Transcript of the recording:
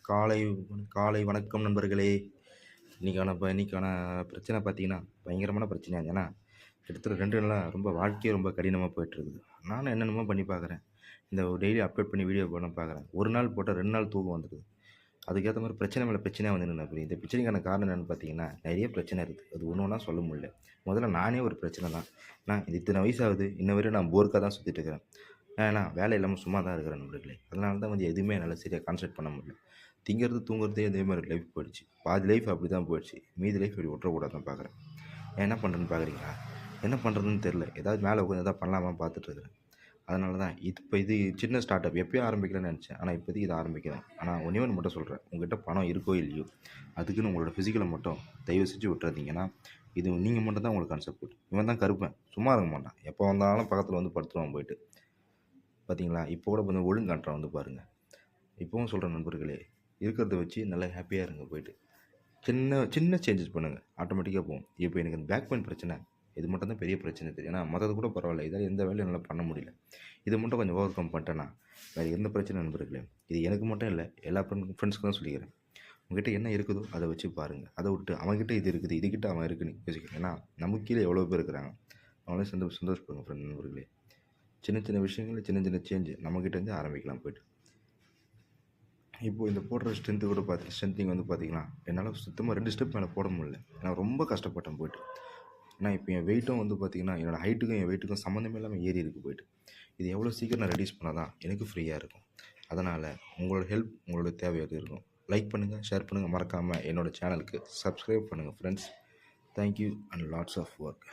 காலை காலை வணக்கம் நண்பர்களே. இன்னைக்கான பிரச்சனை பார்த்தீங்கன்னா, பயங்கரமான பிரச்சனையா ஏன்னா, கிட்டத்தட்ட 2 நாளா ரொம்ப வாழ்க்கையே ரொம்ப கடினமா போயிட்டுருக்குது. நானும் என்னென்னமோ பண்ணி பார்க்குறேன். இந்த டெய்லி அப்லோட் பண்ணி வீடியோ பண்ண பார்க்குறேன். 1 நாள் போட்டா 2 நாள் தூக்கம் வந்துருது. அதுக்கேத்த மாரி பிரச்சனை மேல பிரச்சனையா வந்து நின்னுது. இந்த பிரச்சனைக்கான காரணம் என்னன்னு பார்த்தீங்கன்னா, நெறைய பிரச்சனை இருக்குது. அது ஒண்ணு ஒண்ணா சொல்ல முடியல. முதல்ல நானே ஒரு பிரச்சனை தான். நான் இத்தன வயசு ஆகுது. இன்ன வரையும் நான் போர்க்கா தான் சுத்திட்டு இருக்கிறேன். ஏன்னா வேலை இல்லாம சும்மா தான் இருக்கிறேன் நண்பர்களே. அதனால தான் வந்து எதுவுமே என்னால சரியா கான்சன்ட்ரேட் பண்ண முடியல. திங்கிறது, தூங்குறதே இதே மாரி லைஃப் போயிடுச்சு. பாதி லைஃப் அப்படி தான் போயிடுச்சு. மீதி லைஃப் இப்படி விட்டுறக்கூடாதுன்னு பார்க்குறேன். நான் என்ன பண்ணுறேன்னு பார்க்குறீங்களா? என்ன பண்ணுறதுன்னு தெரியல. ஏதாவது மேலே உட்காந்து எதாவது பண்ணலாமான்னு பார்த்துட்டு இருக்கிறேன். அதனால தான் இது சின்ன ஸ்டார்ட் அப் எப்பயோ ஆரம்பிக்கலாம்னு நெனச்சேன். ஆனா இப்போதைக்கு இத ஆரம்பிக்கிறேன். ஆனா ஒண்ணே ஒண்ணு மட்டும் சொல்றேன். உங்ககிட்ட பணம் இருக்கோ இல்லையோ, அதுக்குன்னு உங்களோட ஃபிசிக்கல மட்டும் தயவு செஞ்சு விட்டுறாதீங்க. ஏன்னா, இது நீங்க மட்டும் தான் உங்களுக்கு கான்செப்ட். இவன் தான் கருப்பன். சும்மா இருக்க மாட்டான். எப்போ வந்தாலும் பக்கத்துல வந்து படுத்துருவான் போயிட்டு. பார்த்தீங்களா? இப்போ கூட கொஞ்சம் ஒழுங்கு காட்டுறான் வந்து பாருங்க. இப்பவும் சொல்றேன் நண்பர்களே, இருக்கிறத வச்சு நல்லா ஹேப்பியா இருங்க போயிட்டு. சின்ன சின்ன சேஞ்சஸ் பண்ணுங்க. ஆட்டோமேட்டிக்கா போகும். இப்போ எனக்கு இந்த பேக் பெயின் பிரச்சனை. இது மட்டும் தான் பெரிய பிரச்சனை தெரியும். ஏன்னா மத்தது கூட பரவால்ல. இதால எந்த வேலையும் என்னால பண்ண முடியல. இது மட்டும் கொஞ்சம் ஓவர் கம் பண்ணிட்டேன்னா, வேற எந்த பிரச்சனையும் நண்பர்களே. இது எனக்கு மட்டும் இல்ல. எல்லா ஃப்ரெண்ட்ஸ்க்கும் தான் சொல்லிக்கிறேன். உங்ககிட்ட என்ன இருக்குதோ அத வச்சு பாருங்க. அத விட்டு அவன்கிட்ட இது இருக்குது, இதுகிட்ட அவன் இருக்குன்னு யோசிக்கிறேன். ஏன்னா நமக்கு கீழ எவ்வளோ பேர் இருக்கிறாங்க. அவங்களையும் சந்தோஷப்படுங்க நண்பர்களே. சின்ன சின்ன விஷயங்கள்ல சின்ன சின்ன சேஞ்ச் நம்மகிட்ட இருந்து ஆரம்பிக்கலாம் போயிட்டு. இப்போ இந்த போடுற ஸ்ட்ரென்த்திங் வந்து பார்த்தீங்கன்னா, என்னால சுத்தமா 2 ஸ்டெப் மேல போட முடியல. ஏன்னா ரொம்ப கஷ்டப்பட்டேன் போயிட்டு. ஏன்னா இப்போ என் வெயிட்டும் வந்து பார்த்தீங்கன்னா, என்னோட ஹைட்டுக்கும் என் வெயிட்டுக்கும் சம்மந்தமே இல்லாம ஏறி இருக்கு போயிட்டு. இது எவ்வளோ சீக்கிரம் நான் ரெடியூஸ் பண்ணா தான் எனக்கு ஃப்ரீயா இருக்கும். அதனால உங்களோட ஹெல்ப் உங்களோட தேவையாக இருக்கும். லைக் பண்ணுங்க, ஷேர் பண்ணுங்க. மறக்காம என்னோட சேனலுக்கு சப்ஸ்கிரைப் பண்ணுங்க friends. Thank you and lots of work.